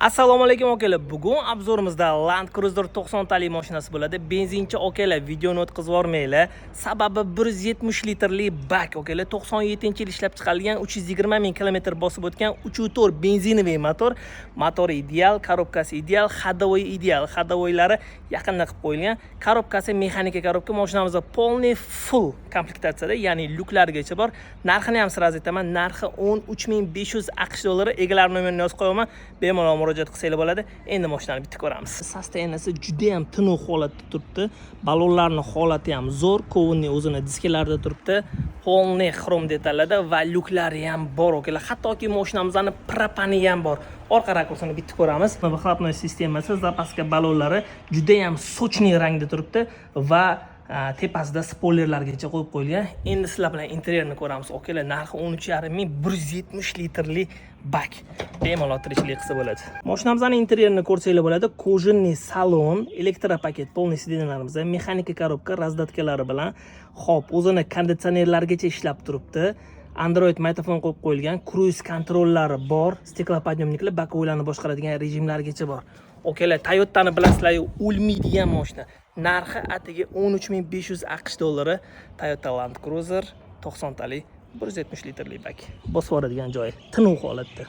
Assalomu alaykum akalar. Bugun obzorimizda Land Cruiser 90 talik mashinasi bo'ladi. Benzinchi akalar, videoni o'tkazib yormanglar. Sababi 170 litrli bak akalar, 97-yil ishlab chiqarilgan, 320 ming kilometr bosib o'tgan 3.4 benzinoviy motor. Motori ideal, korobkasi ideal, ходовой ideal. Ходовойлari yaqinda qilib qo'yilgan. Korobkasi mexanika korobka, mashinamizda polniy full komplektatsiyada, ya'ni lyuklargacha bor. Narxini ham sira aytaman. Narxi 13500 AQSh dollari. Egalar nomerini yozib qo'yaman. Bemalol murojaat qilsanglar bo'ladi. Endi mashinani bitta ko'ramiz. Sostoyaniyasi juda ham tiniq holatda turibdi. Balonlarning holati ham zo'r, kovunning o'zini diskalarida turibdi. Polniy xrom detallarda va lyuklari ham bor akalar. Hattoki mashinamizning propani ham bor. Orqa rakursini bitta ko'ramiz. Выхлопной sistemasi, zapaska balonlari juda ham sochniy rangda turibdi va tepasida spoilerlargacha qo'yib qo'yilgan. Endi sizlar bilan interyerni ko'ramiz. Okalar, narxi 13,5 ming, 170 litrli bak. Bemalol tirikchilik qilsa bo'ladi. Mashinamizning interyerini ko'rsanglar bo'ladi. Kojinniy salon, elektropaket, polniy sidinlarimiz, mexanika korobka, razdatkalari bilan, xo'p, o'zini konditsionerlargacha ishlab turibdi. Android mikrofon qo'yib qo'yilgan, cruise kontrollari bor, stiklopodъемniklar, bakovlarni boshqaradigan rejimlargacha bor. Okalar, Toyota'ni bilasizlar, o'lmaydigan mashina. Narxi atigi 13500 AQSh dollari. Toyota Land Cruiser 90 talik 170 litrli bak. Bosib yuboradigan joyi tiniq holatda.